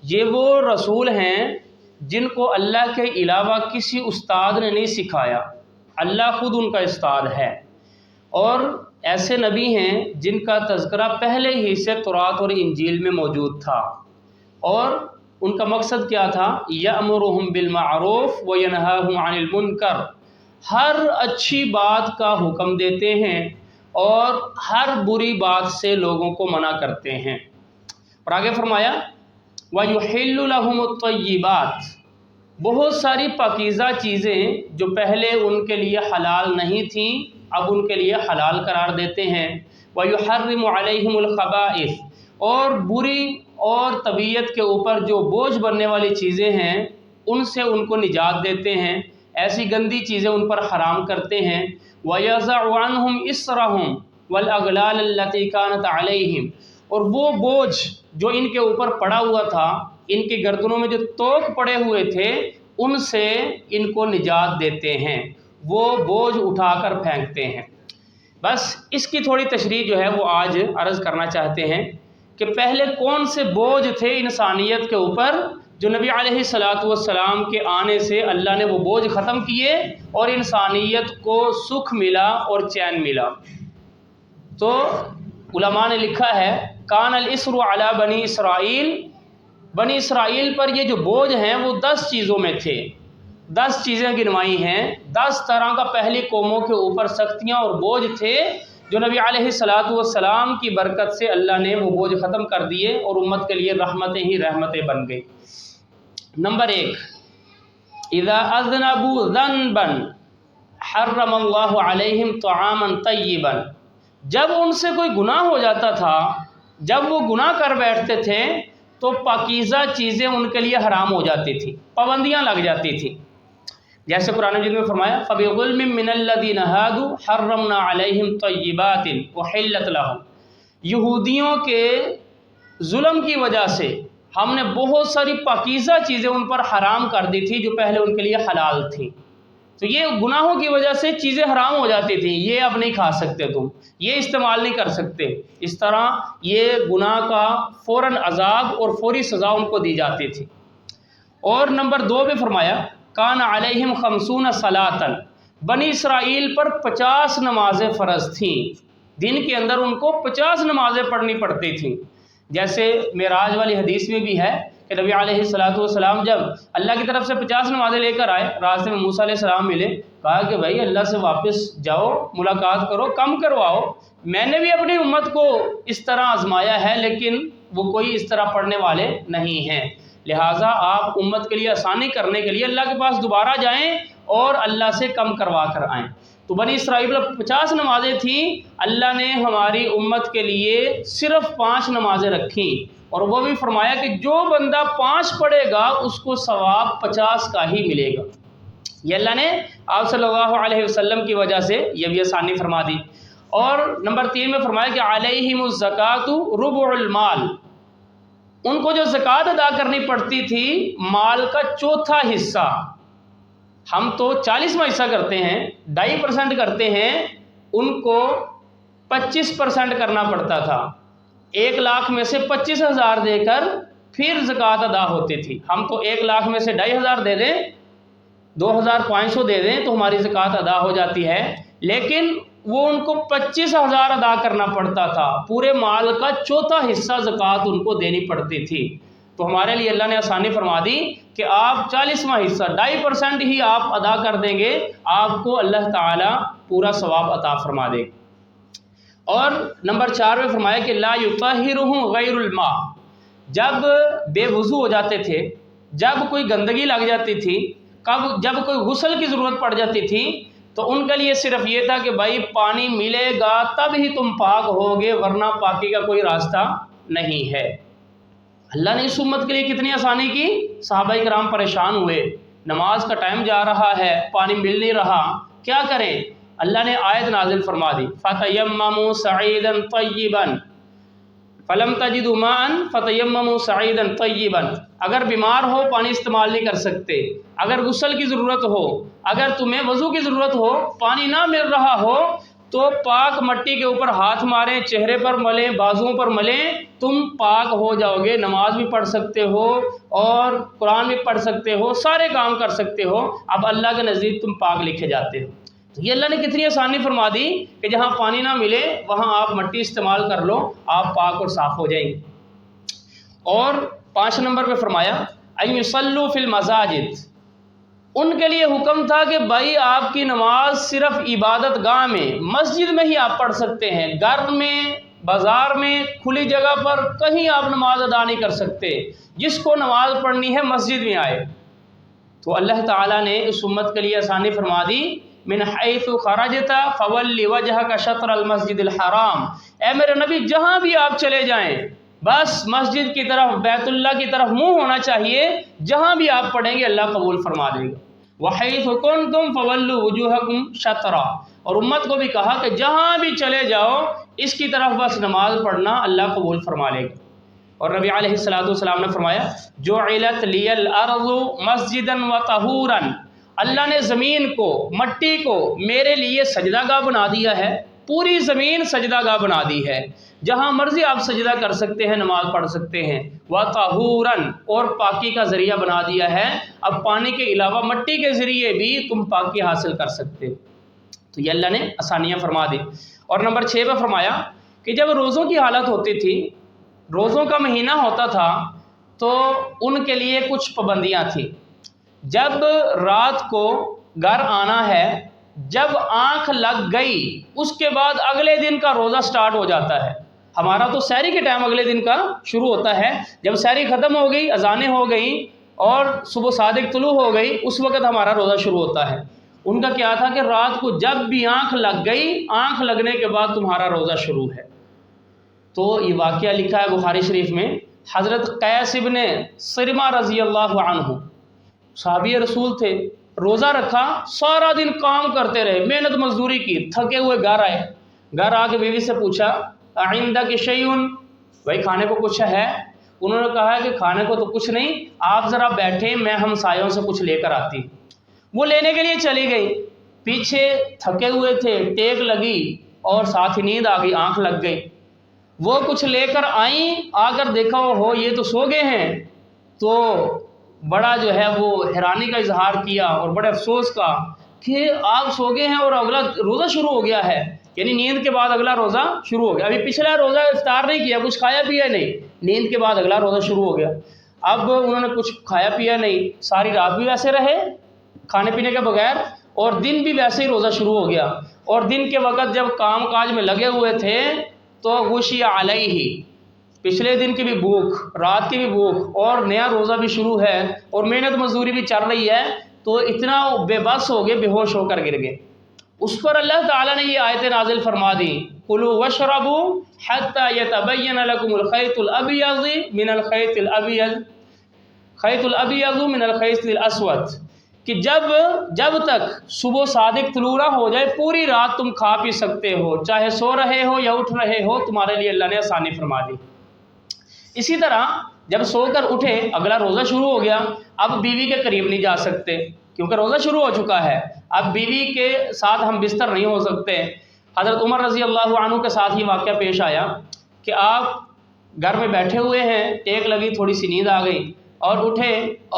یہ وہ رسول ہیں جن کو اللہ کے علاوہ کسی استاد نے نہیں سکھایا، اللہ خود ان کا استاد ہے، اور ایسے نبی ہیں جن کا تذکرہ پہلے ہی سے تورات اور انجیل میں موجود تھا، اور ان کا مقصد کیا تھا؟ یأمرہم بالمعروف وینہاہم عن المنکر، ہر اچھی بات کا حکم دیتے ہیں اور ہر بری بات سے لوگوں کو منع کرتے ہیں۔ اور آگے فرمایا وَيُحِلُّ لَهُمُ الطَّيِّبَاتِ، بہت ساری پاکیزہ چیزیں جو پہلے ان کے لیے حلال نہیں تھیں اب ان کے لیے حلال قرار دیتے ہیں۔ وَيُحَرِّمُ عَلَيْهِمُ الْخَبَائِثَ، اور بری اور طبیعت کے اوپر جو بوجھ بننے والی چیزیں ہیں ان سے ان کو نجات دیتے ہیں، ایسی گندی چیزیں ان پر حرام کرتے ہیں۔ وَيَضَعُ عَنْهُمْ إِصْرَهُمْ وَالْأَغْلَالَ الَّتِي كَانَتْ عَلَيْهِمْ، اور وہ بوجھ جو ان کے اوپر پڑا ہوا تھا، ان کی گردنوں میں جو توق پڑے ہوئے تھے، ان سے ان کو نجات دیتے ہیں، وہ بوجھ اٹھا کر پھینکتے ہیں۔ بس اس کی تھوڑی تشریح جو ہے وہ آج عرض کرنا چاہتے ہیں کہ پہلے کون سے بوجھ تھے انسانیت کے اوپر جو نبی علیہ السلام کے آنے سے اللہ نے وہ بوجھ ختم کیے اور انسانیت کو سکھ ملا اور چین ملا۔ تو علماء نے لکھا ہے کان الاسر علی بنی اسرائیل، بنی اسرائیل پر یہ جو بوجھ ہیں وہ 10 چیزوں میں تھے، 10 چیزیں گنوائی ہیں، 10 طرح کا پہلی قوموں کے اوپر سختیاں اور بوجھ تھے جو نبی علیہ السلام کی برکت سے اللہ نے وہ بوجھ ختم کر دیے اور امت کے لیے رحمتیں ہی رحمتیں بن گئی۔ نمبر 1، اذا اذنبوا ذنبا حرم اللہ علیہم طعاما طیبا، جب ان سے کوئی گناہ ہو جاتا تھا، جب وہ گناہ کر بیٹھتے تھے تو پاکیزہ چیزیں ان کے لیے حرام ہو جاتی تھی، پابندیاں لگ جاتی تھیں۔ جیسے قرآن مجید میں فرمایا فَبِظُلْمٍ مِّنَ الَّذِينَ هَادُوا حَرَّمْنَا عَلَيْهِمْ طَيِّبَاتٍ أُحِلَّتْ لَهُمْ، یہودیوں کے ظلم کی وجہ سے ہم نے بہت ساری پاکیزہ چیزیں ان پر حرام کر دی تھی جو پہلے ان کے لیے حلال تھیں۔ تو یہ گناہوں کی وجہ سے چیزیں حرام ہو جاتی تھیں، یہ اب نہیں کھا سکتے تم، یہ استعمال نہیں کر سکتے، اس طرح یہ گناہ کا فوراً عذاب اور فوری سزا ان کو دی جاتی تھی۔ اور نمبر 2 پہ فرمایا کان علیہم 50 صلاۃ، بنی اسرائیل پر 50 نمازیں فرض تھیں، دن کے اندر ان کو 50 نمازیں پڑھنی پڑتی تھیں۔ جیسے معراج والی حدیث میں بھی ہے کہ نبی علیہ السلام جب اللہ کی طرف سے 50 نمازیں لے کر آئے، راستے میں موسیٰ علیہ السلام ملے، کہا کہ بھائی اللہ سے واپس جاؤ، ملاقات کرو، کم کرواؤ، میں نے بھی اپنی امت کو اس طرح آزمایا ہے لیکن وہ کوئی اس طرح پڑھنے والے نہیں ہیں، لہٰذا آپ امت کے لیے آسانی کرنے کے لیے اللہ کے پاس دوبارہ جائیں اور اللہ سے کم کروا کر آئیں۔ تو بنی اسرائیل 50 نمازیں تھیں، اللہ نے ہماری امت کے لیے صرف 5 نمازیں رکھیں، اور وہ بھی فرمایا کہ جو بندہ 5 پڑھے گا اس کو ثواب 50 کا ہی ملے گا۔ یہ اللہ نے آپ صلی اللہ علیہ وسلم کی وجہ سے یہ بھی آسانی فرما دی۔ اور نمبر 3 میں فرمایا کہ علیہم الزکوٰۃ ربع المال، ان کو جو زکوٰۃ ادا کرنی پڑتی تھی مال کا چوتھا حصہ، ہم تو 40واں حصہ کرتے ہیں، 2.5% کرتے ہیں، ان کو 25% کرنا پڑتا تھا، 1 لاکھ میں سے 25,000 دے کر پھر زکوٰۃ ادا ہوتی تھی۔ ہم تو 1 لاکھ میں سے 2,500 دے دیں، 2,500 دے دیں تو ہماری زکوٰۃ ادا ہو جاتی ہے، لیکن وہ ان کو 25,000 ادا کرنا پڑتا تھا، پورے مال کا چوتھا حصہ زکوٰۃ ان کو دینی پڑتی تھی۔ تو ہمارے لیے اللہ نے آسانی فرما دی کہ آپ 40واں حصہ 2.5% ہی آپ ادا کر دیں گے، آپ کو اللہ تعالیٰ پورا ثواب عطا فرما دے۔ اور نمبر 4 میں فرمایا کہ لا یطہرہم غیر الماء، جب بے وضو ہو جاتے تھے، جب کوئی گندگی لگ جاتی تھی، جب کوئی غسل کی ضرورت پڑ جاتی تھی تو ان کے لیے صرف یہ تھا کہ بھائی پانی ملے گا تب ہی تم پاک ہوگے، ورنہ پاکی کا کوئی راستہ نہیں ہے۔ اللہ نے اس امت کے لیے کتنی آسانی کی، صحابہ کرام پریشان ہوئے، نماز کا ٹائم جا رہا ہے، پانی مل نہیں رہا، کیا کریں؟ اللہ نے آیت نازل فرما دی فَتَيَمَّمُوا صَعِيدًا طَيِّبًا فَلَمْ تَجِدُوا مَاءً فَتَيَمَّمُوا صَعِيدًا طَيِّبًا، اگر بیمار ہو پانی استعمال نہیں کر سکتے، اگر غسل کی ضرورت ہو، اگر تمہیں وضو کی ضرورت ہو، پانی نہ مل رہا ہو تو پاک مٹی کے اوپر ہاتھ ماریں، چہرے پر ملیں، بازوؤں پر ملیں، تم پاک ہو جاؤ گے، نماز بھی پڑھ سکتے ہو اور قرآن بھی پڑھ سکتے ہو، سارے کام کر سکتے ہو، اب اللہ کے نزدیک تم پاک لکھے جاتے ہو۔ تو یہ اللہ نے کتنی آسانی فرما دی کہ جہاں پانی نہ ملے وہاں آپ مٹی استعمال کر لو، آپ پاک اور صاف ہو جائیں گے۔ اور 5 نمبر پہ فرمایا ان یصلوا فی المساجد، ان کے لیے حکم تھا کہ بھائی آپ کی نماز صرف عبادت گاہ میں، مسجد میں ہی آپ پڑھ سکتے ہیں، گھر میں، بازار میں، کھلی جگہ پر کہیں آپ نماز ادا نہیں کر سکتے، جس کو نماز پڑھنی ہے مسجد میں آئے۔ تو اللہ تعالیٰ نے اس امت کے لیے آسانی فرما دی، من حیث خرجت فول وجہک شطر المسجد الحرام، اے میرے نبی جہاں بھی آپ چلے جائیں بس مسجد کی طرف، بیت اللہ کی طرف منہ ہونا چاہیے، جہاں بھی آپ پڑھیں گے اللہ قبول فرما دے گا۔ وحیث کنتم فولوا وجوہکم شطرا، اور امت کو بھی کہا کہ جہاں بھی چلے جاؤ اس کی طرف بس نماز پڑھنا، اللہ قبول فرما لے گا۔ اور نبی علیہ السلام نے فرمایا جعلت لی الارض مسجدا وطہورا، اللہ نے زمین کو، مٹی کو میرے لیے سجدہ گاہ بنا دیا ہے، پوری زمین سجدہ گاہ بنا دی ہے، جہاں مرضی آپ سجدہ کر سکتے ہیں، نماز پڑھ سکتے ہیں۔ وطہورا، اور پاکی کا ذریعہ بنا دیا ہے، اب پانی کے علاوہ مٹی کے ذریعے بھی تم پاکی حاصل کر سکتے ہو۔ تو یہ اللہ نے آسانیاں فرما دی۔ اور نمبر 6 پہ فرمایا کہ جب روزوں کی حالت ہوتی تھی، روزوں کا مہینہ ہوتا تھا، تو ان کے لیے کچھ پابندیاں تھیں۔ جب رات کو گھر آنا ہے، جب آنکھ لگ گئی اس کے بعد اگلے دن کا روزہ سٹارٹ ہو جاتا ہے۔ ہمارا تو سحری کے ٹائم اگلے دن کا شروع ہوتا ہے، جب سحری ختم ہو گئی، اذانیں ہو گئیں اور صبح صادق طلوع ہو گئی، اس وقت ہمارا روزہ شروع ہوتا ہے۔ ان کا کیا تھا کہ رات کو جب بھی آنکھ لگ گئی، آنکھ لگنے کے بعد تمہارا روزہ شروع ہے۔ تو یہ واقعہ لکھا ہے بخاری شریف میں، حضرت قیس ابن صرمہ رضی اللہ عنہ صحابی رسول تھے، روزہ رکھا، سارا دن کام کرتے رہے، محنت مزدوری کی، تھکے ہوئے گھر آئے، گھر آ کے بیوی سے پوچھا عندک شیء، بھائی کھانے کو کچھ ہے؟ انہوں نے کہا کہ کھانے کو تو کچھ نہیں، آپ ذرا بیٹھیں، میں ہمسایوں سے کچھ لے کر آتی۔ وہ لینے کے لیے چلی گئی، پیچھے تھکے ہوئے تھے، ٹیک لگی اور ساتھ ہی نیند آ گئی، آنکھ لگ گئی۔ وہ کچھ لے کر آئیں، آ کر دیکھا ہو یہ تو سو گئے ہیں، تو بڑا جو ہے وہ حیرانی کا اظہار کیا اور بڑے افسوس کا کہ آپ سو گئے ہیں اور اگلا روزہ شروع ہو گیا ہے، یعنی نیند کے بعد اگلا روزہ شروع ہو گیا، ابھی پچھلا روزہ افطار نہیں کیا، کچھ کھایا پیا نہیں، نیند کے بعد اگلا روزہ شروع ہو گیا۔ اب انہوں نے کچھ کھایا پیا نہیں، ساری رات بھی ویسے رہے کھانے پینے کے بغیر، اور دن بھی ویسے ہی روزہ شروع ہو گیا، اور دن کے وقت جب کام کاج میں لگے ہوئے تھے تو غشی علیہ، پچھلے دن کی بھی بھوک، رات کی بھی بھوک، اور نیا روزہ بھی شروع ہے اور محنت مزدوری بھی چل رہی ہے، تو اتنا بے بس ہو گئے، بے ہوش ہو کر گر گئے۔ اس پر اللہ تعالیٰ نے یہ آیتیں نازل فرما دی، کلوا واشربوا حتی یتبین لکم الخیط الابیض من الخیط الابیض من الخیط الاسود، کہ جب تک صبح صادق طلوع نہ ہو جائے پوری رات تم کھا پی سکتے ہو، چاہے سو رہے ہو یا اٹھ رہے ہو، تمہارے لیے اللہ نے آسانی فرما دی۔ اسی طرح جب سو کر اٹھے اگلا روزہ شروع ہو گیا، اب بیوی کے قریب نہیں جا سکتے کیونکہ روزہ شروع ہو چکا ہے، اب بیوی کے ساتھ ہم بستر نہیں ہو سکتے۔ حضرت عمر رضی اللہ عنہ کے ساتھ یہ واقعہ پیش آیا کہ آپ گھر میں بیٹھے ہوئے ہیں، ٹیک لگی، تھوڑی سی نیند آ گئی اور اٹھے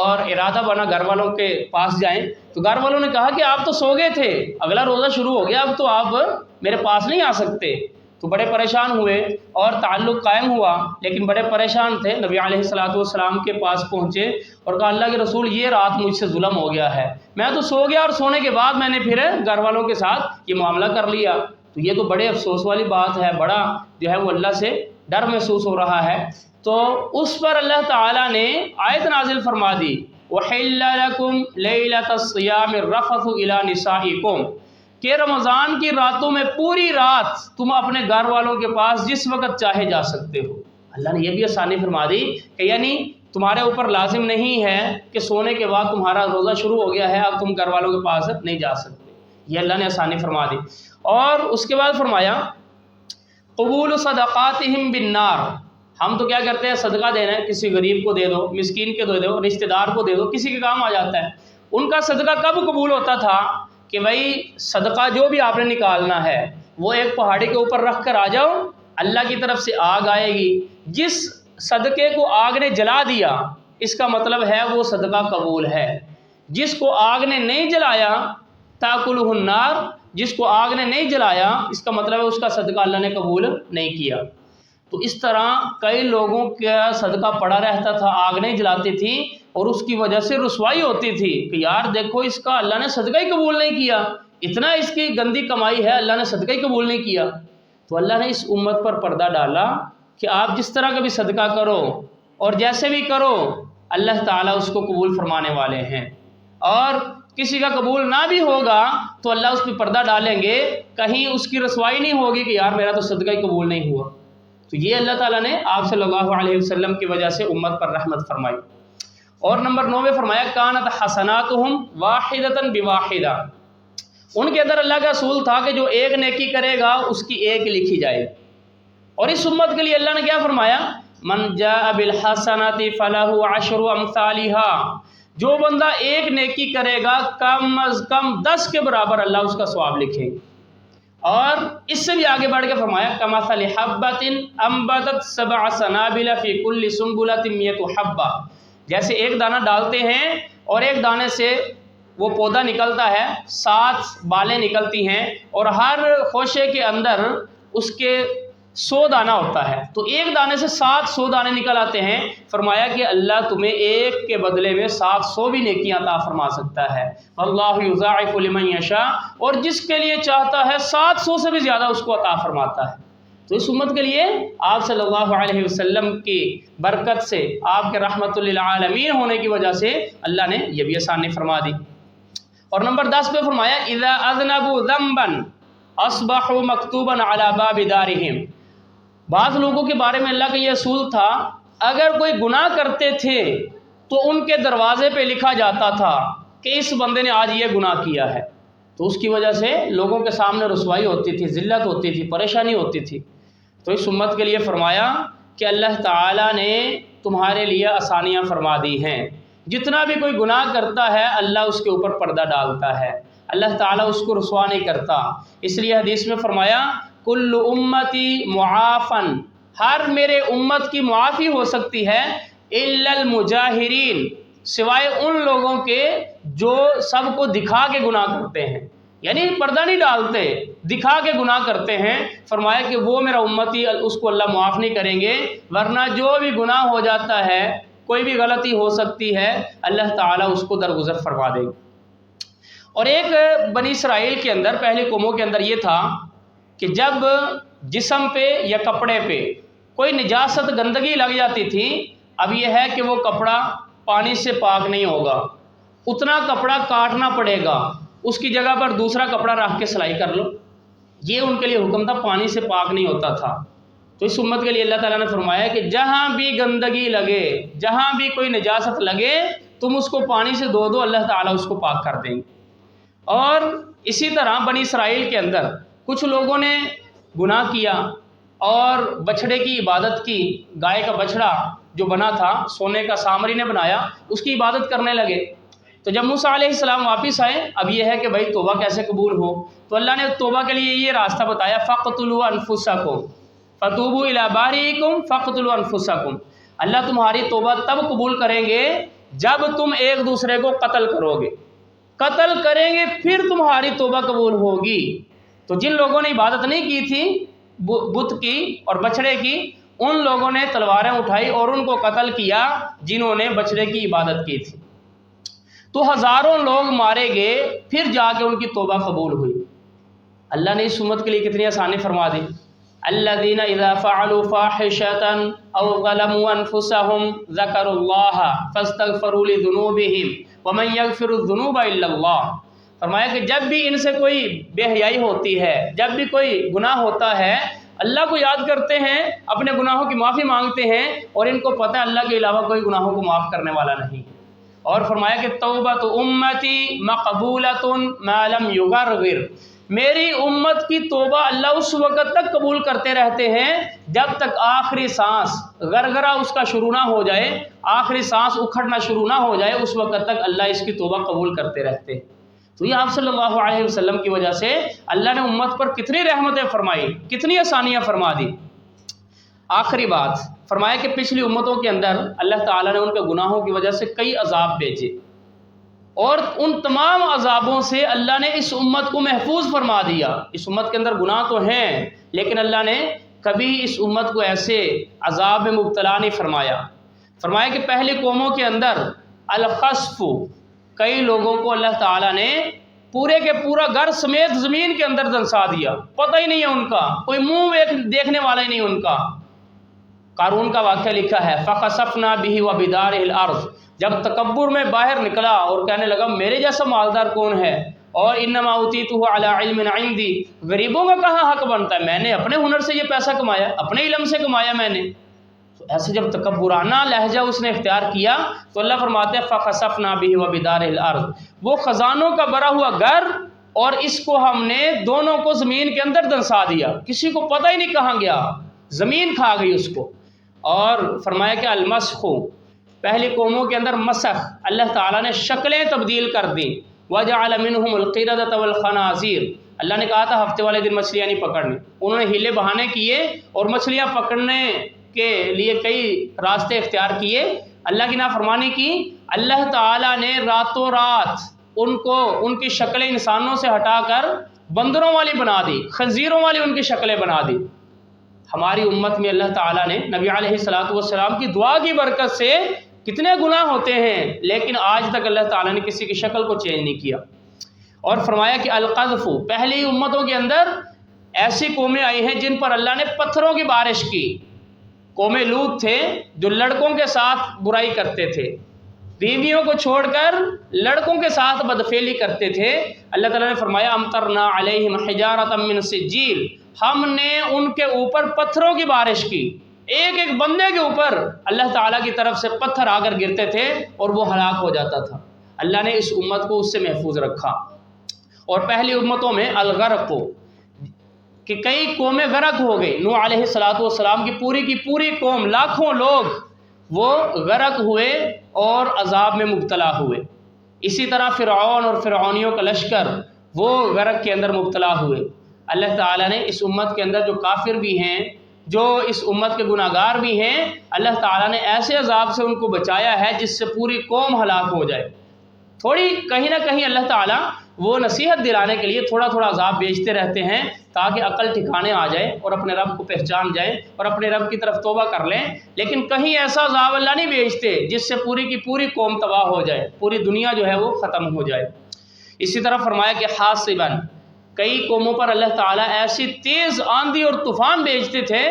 اور ارادہ بنا گھر والوں کے پاس جائیں، تو گھر والوں نے کہا کہ آپ تو سو گئے تھے، اگلا روزہ شروع ہو گیا، اب تو آپ میرے پاس نہیں آ سکتے۔ تو بڑے پریشان ہوئے اور تعلق قائم ہوا، لیکن بڑے پریشان تھے، نبی علیہ السلام کے پاس پہنچے اور کہا اللہ کے رسول یہ رات مجھ سے ظلم ہو گیا ہے، میں تو سو گیا اور سونے کے بعد میں نے پھر گھر والوں کے ساتھ یہ معاملہ کر لیا۔ تو یہ تو بڑے افسوس والی بات ہے، بڑا جو ہے وہ اللہ سے ڈر محسوس ہو رہا ہے۔ تو اس پر اللہ تعالیٰ نے آیت نازل فرما دی، وَحِلَّ لَكُمْ لَيْلَةَ الصِّيَامِ الرَّفَثُ إِلَىٰ نِسَائِكُمْ، کہ رمضان کی راتوں میں پوری رات تم اپنے گھر والوں کے پاس جس وقت چاہے جا سکتے ہو۔ اللہ نے یہ بھی آسانی فرما دی کہ یعنی تمہارے اوپر لازم نہیں ہے کہ سونے کے بعد تمہارا روزہ شروع ہو گیا ہے اب تم گھر والوں کے پاس نہیں جا سکتے، یہ اللہ نے آسانی فرما دی۔ اور اس کے بعد فرمایا قبول صدقاتہم بالنار، ہم تو کیا کرتے ہیں صدقہ دینا ہے، کسی غریب کو دے دو، مسکین کے دے دو، رشتہ دار کو دے دو، کسی کے کام آ جاتا ہے۔ ان کا صدقہ کب قبول ہوتا تھا کہ بھائی صدقہ جو بھی آپ نے نکالنا ہے، وہ ایک پہاڑی کے اوپر رکھ کر آ جاؤ، اللہ کی طرف سے آگ آئے گی، جس صدقے کو آگ نے جلا دیا اس کا مطلب ہے وہ صدقہ قبول ہے، جس کو آگ نے نہیں جلایا تاکلہ النار، جس کو آگ نے نہیں جلایا اس کا مطلب ہے اس کا صدقہ اللہ نے قبول نہیں کیا۔ تو اس طرح کئی لوگوں کا صدقہ پڑا رہتا تھا، آگ نہیں جلاتی تھی اور اس کی وجہ سے رسوائی ہوتی تھی کہ یار دیکھو اس کا اللہ نے صدقہ ہی قبول نہیں کیا، اتنا اس کی گندی کمائی ہے، اللہ نے صدقہ ہی قبول نہیں کیا۔ تو اللہ نے اس امت پر پردہ ڈالا کہ آپ جس طرح کا بھی صدقہ کرو اور جیسے بھی کرو اللہ تعالیٰ اس کو قبول فرمانے والے ہیں، اور کسی کا قبول نہ بھی ہوگا تو اللہ اس پہ پردہ ڈالیں گے، کہیں اس کی رسوائی نہیں ہوگی کہ یار میرا تو صدقہ ہی قبول نہیں ہوا۔ تو یہ اللہ تعالیٰ نے آپ صلی اللہ علیہ وسلم کی وجہ سے امت پر رحمت فرمائی۔ اور نمبر 9 میں فرمایا کانت حسناتہم واحدۃ بواحدہ، ان کے اندر اللہ کا اصول تھا کہ جو ایک نیکی کرے گا اس کی ایک لکھی جائے۔ اور اس امت کے لیے اللہ نے کیا فرمایا، من جاء بالحسنۃ فلہ عشر امثالھا، جو بندہ ایک نیکی کرے گا کم از کم 10 کے برابر اللہ اس کا ثواب لکھے۔ اور اس سے بھی آگے بڑھ کے فرمایا کمثل حبۃ انبتت 7 سنابل فی کل سنبلۃ 100 حبہ، جیسے ایک دانہ ڈالتے ہیں اور ایک دانے سے وہ پودا نکلتا ہے، 7 بالیں نکلتی ہیں اور ہر خوشے کے اندر اس کے 100 دانہ ہوتا ہے، تو ایک دانے سے 700 دانے نکل آتے ہیں۔ فرمایا کہ اللہ تمہیں ایک کے بدلے میں 700 بھی نیکیاں عطا فرما سکتا ہے، واللہ یضاعف لمن یشاء، اور جس کے لیے چاہتا ہے 700 سے بھی زیادہ اس کو عطا فرماتا ہے۔ تو اس امت کے لیے آپ صلی اللہ علیہ وسلم کی برکت سے، آپ کے رحمت للعالمین ہونے کی وجہ سے اللہ نے یہ بھی آسانی فرما دی۔ اور نمبر 10 پہ فرمایا اذا اذنبوا ذنبا اصبحوا مکتوبا علی باب دارہم، بعض لوگوں کے بارے میں اللہ کا یہ اصول تھا اگر کوئی گناہ کرتے تھے تو ان کے دروازے پہ لکھا جاتا تھا کہ اس بندے نے آج یہ گناہ کیا ہے، تو اس کی وجہ سے لوگوں کے سامنے رسوائی ہوتی تھی، ذلت ہوتی تھی، پریشانی ہوتی تھی۔ تو اس امت کے لیے فرمایا کہ اللہ تعالیٰ نے تمہارے لیے آسانیاں فرما دی ہیں، جتنا بھی کوئی گناہ کرتا ہے اللہ اس کے اوپر پردہ ڈالتا ہے، اللہ تعالیٰ اس کو رسوا نہیں کرتا۔ اس لیے حدیث میں فرمایا کل امتی معافن، ہر میرے امت کی معافی ہو سکتی ہے الا المجاہرین، سوائے ان لوگوں کے جو سب کو دکھا کے گناہ کرتے ہیں، یعنی پردہ نہیں ڈالتے، دکھا کے گناہ کرتے ہیں۔ فرمایا کہ وہ میرا امتی اس کو اللہ معاف نہیں کریں گے، ورنہ جو بھی گناہ ہو جاتا ہے، کوئی بھی غلطی ہو سکتی ہے، اللہ تعالیٰ اس کو درگزر فرما دے گا۔ اور ایک بنی اسرائیل کے اندر، پہلی قوموں کے اندر یہ تھا کہ جب جسم پہ یا کپڑے پہ کوئی نجاست گندگی لگ جاتی تھی، اب یہ ہے کہ وہ کپڑا پانی سے پاک نہیں ہوگا، اتنا کپڑا کاٹنا پڑے گا، اس کی جگہ پر دوسرا کپڑا رکھ کے سلائی کر لو، یہ ان کے لیے حکم تھا، پانی سے پاک نہیں ہوتا تھا۔ تو اس امت کے لیے اللہ تعالیٰ نے فرمایا کہ جہاں بھی گندگی لگے، جہاں بھی کوئی نجاست لگے، تم اس کو پانی سے دھو دو، اللہ تعالیٰ اس کو پاک کر دیں گے۔ اور اسی طرح بنی اسرائیل کے اندر کچھ لوگوں نے گناہ کیا اور بچھڑے کی عبادت کی، گائے کا بچڑا جو بنا تھا، سونے کا سامری نے بنایا، اس کی عبادت کرنے لگے۔ تو جب موسیٰ علیہ السلام واپس آئے، اب یہ ہے کہ بھائی توبہ کیسے قبول ہو، تو اللہ نے توبہ کے لیے یہ راستہ بتایا فَاقْتُلُوا أَنفُسَكُمْ فَتُوبُوا إِلَىٰ بَارِئِكُمْ فَاقْتُلُوا أَنفُسَكُمْ، اللہ تمہاری توبہ تب قبول کریں گے جب تم ایک دوسرے کو قتل کرو گے، قتل کریں گے پھر تمہاری توبہ قبول ہوگی۔ تو جن لوگوں نے عبادت نہیں کی تھی بت کی اور بچڑے کی، ان لوگوں نے تلواریں اٹھائی اور ان کو قتل کیا جنہوں نے بچڑے کی عبادت کی تھی، تو ہزاروں لوگ مارے گئے، پھر جا کے ان کی توبہ قبول ہوئی۔ اللہ نے اس امت کے لیے کتنی آسانی فرما دی، الذین اذا فعلوا فاحشة او ظلموا انفسهم ذکروا اللہ فاستغفروا لذنوبهم ومن یغفر الذنوب الا اللہ۔ فرمایا کہ جب بھی ان سے کوئی بے حیائی ہوتی ہے، جب بھی کوئی گناہ ہوتا ہے، اللہ کو یاد کرتے ہیں، اپنے گناہوں کی معافی مانگتے ہیں، اور ان کو پتہ ہے اللہ کے علاوہ کوئی گناہوں کو معاف کرنے والا نہیں۔ اور فرمایا کہ توبۃ امتی مقبولۃ ما لم یغرغر، میری امت کی توبہ اللہ اس وقت تک قبول کرتے رہتے ہیں جب تک آخری سانس غرغرہ اس کا شروع نہ ہو جائے، آخری سانس اکھڑنا شروع نہ ہو جائے، اس وقت تک اللہ اس کی توبہ قبول کرتے رہتے ہیں۔ تو یہ آپ صلی اللہ علیہ وسلم کی وجہ سے اللہ نے امت پر کتنی رحمتیں فرمائی، کتنی آسانیاں فرما دی۔ آخری بات فرمایا کہ پچھلی امتوں کے اندر اللہ تعالیٰ نے ان کے گناہوں کی وجہ سے کئی عذاب بھیجے، اور ان تمام عذابوں سے اللہ نے اس امت کو محفوظ فرما دیا۔ اس امت کے اندر گناہ تو ہیں، لیکن اللہ نے کبھی اس امت کو ایسے عذاب میں مبتلا نہیں فرمایا۔ فرمایا کہ پہلی قوموں کے اندر الخسف، کئی لوگوں کو اللہ تعالیٰ نے پورے کے پورا گھر سمیت زمین کے اندر دنسا دیا، پتہ ہی نہیں ہے ان کا، کوئی منہ دیکھنے والا ہی نہیں ان کا۔ قارون کا واقعہ لکھا ہے فَخَسَفْنَا بِهِ وَبِدَارِهِ الْأَرْضِ، جب تکبر میں باہر نکلا اور کہنے لگا میرے جیسا مالدار کون ہے، اور انما اوتیتہ علی علم عندی، غریبوں کا کہاں حق بنتا ہے، میں نے اپنے ہنر سے یہ پیسہ کمایا، اپنے علم سے کمایا میں نے۔ تو ایسے جب تکبرانہ لہجہ اس نے اختیار کیا تو اللہ فرماتے ہیں فَخَسَفْنَا بِهِ وَبِدَارِهِ الْأَرْضِ، وہ خزانوں کا بھرا ہوا گھر اور اس کو ہم نے دونوں کو زمین کے اندر دنسا دیا، کسی کو پتہ ہی نہیں کہاں گیا، زمین کھا گئی اس کو۔ اور فرمایا کہ المسخ، پہلی قوموں کے اندر مسخ، اللہ تعالیٰ نے شکلیں تبدیل کر دیں۔ وَجَعَلَ مِنْهُمُ الْقِرَدَةَ وَالْخَنَازِيرَ، اللہ نے کہا تھا ہفتے والے دن مچھلیاں نہیں پکڑنی، انہوں نے ہیلے بہانے کیے اور مچھلیاں پکڑنے کے لیے کئی راستے اختیار کیے، اللہ کی نافرمانی کی۔ اللہ تعالیٰ نے راتوں رات ان کو ان کی شکلیں انسانوں سے ہٹا کر بندروں والی بنا دی، خنزیروں والی ان کی شکلیں بنا دی۔ ہماری امت میں اللہ تعالیٰ نے نبی علیہ الصلوۃ والسلام کی دعا کی برکت سے کتنے گناہ ہوتے ہیں، لیکن آج تک اللہ تعالیٰ نے کسی کی شکل کو چینج نہیں کیا۔ اور فرمایا کہ القذف، پہلی امتوں کے اندر ایسی قومیں آئی ہیں جن پر اللہ نے پتھروں کی بارش کی۔ قوم لوط تھے جو لڑکوں کے ساتھ برائی کرتے تھے، بیویوں کو چھوڑ کر لڑکوں کے ساتھ بدفعلی کرتے تھے۔ اللہ تعالیٰ نے فرمایا امطرنا علیہم حجارۃ من سجیل، ہم نے ان کے اوپر پتھروں کی بارش کی، ایک ایک بندے کے اوپر اللہ تعالیٰ کی طرف سے پتھر آ کر گرتے تھے اور وہ ہلاک ہو جاتا تھا۔ اللہ نے اس امت کو اس سے محفوظ رکھا۔ اور پہلی امتوں میں الغرق، کہ کئی قومیں غرق ہو گئی، نوح علیہ الصلوۃ والسلام کی پوری قوم، لاکھوں لوگ وہ غرق ہوئے اور عذاب میں مبتلا ہوئے۔ اسی طرح فرعون اور فرعونیوں کا لشکر وہ غرق کے اندر مبتلا ہوئے۔ اللہ تعالیٰ نے اس امت کے اندر جو کافر بھی ہیں، جو اس امت کے گناہ گار بھی ہیں، اللہ تعالیٰ نے ایسے عذاب سے ان کو بچایا ہے جس سے پوری قوم ہلاک ہو جائے۔ تھوڑی کہیں نہ کہیں اللہ تعالیٰ وہ نصیحت دلانے کے لیے تھوڑا تھوڑا عذاب بھیجتے رہتے ہیں تاکہ عقل ٹھکانے آ جائے اور اپنے رب کو پہچان جائیں اور اپنے رب کی طرف توبہ کر لیں۔ لیکن کہیں ایسا عذاب اللہ نہیں بھیجتے جس سے پوری کی پوری قوم تباہ ہو جائے، پوری دنیا جو ہے وہ ختم ہو جائے۔ اسی طرح فرمایا کہ حاصباً، کئی قوموں پر اللہ تعالیٰ ایسی تیز آندھی اور طوفان بھیجتے تھے،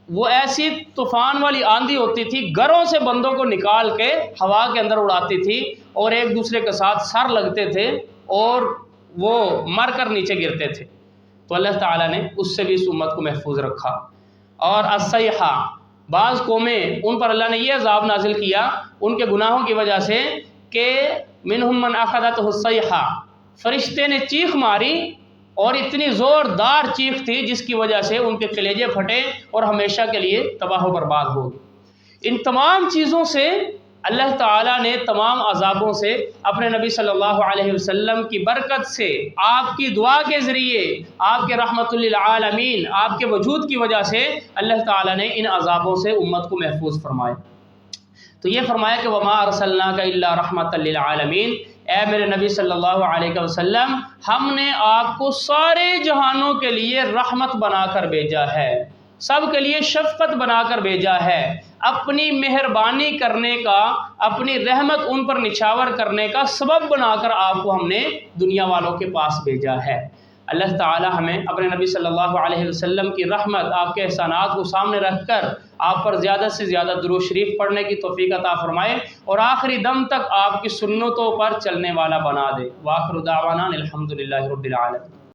وہ ایسی طوفان والی آندھی ہوتی تھی، گھروں سے بندوں کو نکال کے ہوا کے اندر اڑاتی تھی اور ایک دوسرے کے ساتھ سر لگتے تھے اور وہ مر کر نیچے گرتے تھے۔ تو اللہ تعالیٰ نے اس سے بھی اس امت کو محفوظ رکھا۔ اور الصیحہ، بعض قومیں ان پر اللہ نے یہ عذاب نازل کیا ان کے گناہوں کی وجہ سے کہ منہم من اخذتہ الصیحہ، فرشتے نے چیخ ماری اور اتنی زوردار چیخ تھی جس کی وجہ سے ان کے کلیجے پھٹے اور ہمیشہ کے لیے تباہ و برباد ہو گئے۔ ان تمام چیزوں سے اللہ تعالیٰ نے، تمام عذابوں سے، اپنے نبی صلی اللہ علیہ وسلم کی برکت سے، آپ کی دعا کے ذریعے، آپ کے رحمت للعالمین، آپ کے وجود کی وجہ سے اللہ تعالیٰ نے ان عذابوں سے امت کو محفوظ فرمایا۔ تو یہ فرمایا کہ وَمَا أَرْسَلْنَاكَ إِلَّا رَحْمَةً لِلْعَالَمِينَ، اے میرے نبی صلی اللہ علیہ وسلم، ہم نے آپ کو سارے جہانوں کے لیے رحمت بنا کر بھیجا ہے، سب کے لیے شفقت بنا کر بھیجا ہے، اپنی مہربانی کرنے کا، اپنی رحمت ان پر نچھاور کرنے کا سبب بنا کر آپ کو ہم نے دنیا والوں کے پاس بھیجا ہے۔ اللہ تعالی ہمیں اپنے نبی صلی اللہ علیہ وسلم کی رحمت، آپ کے احسانات کو سامنے رکھ کر آپ پر زیادہ سے زیادہ درود شریف پڑھنے کی توفیق عطا فرمائے اور آخری دم تک آپ کی سنتوں پر چلنے والا بنا دے۔ وآخر دعوانا الحمدللہ رب العالمین۔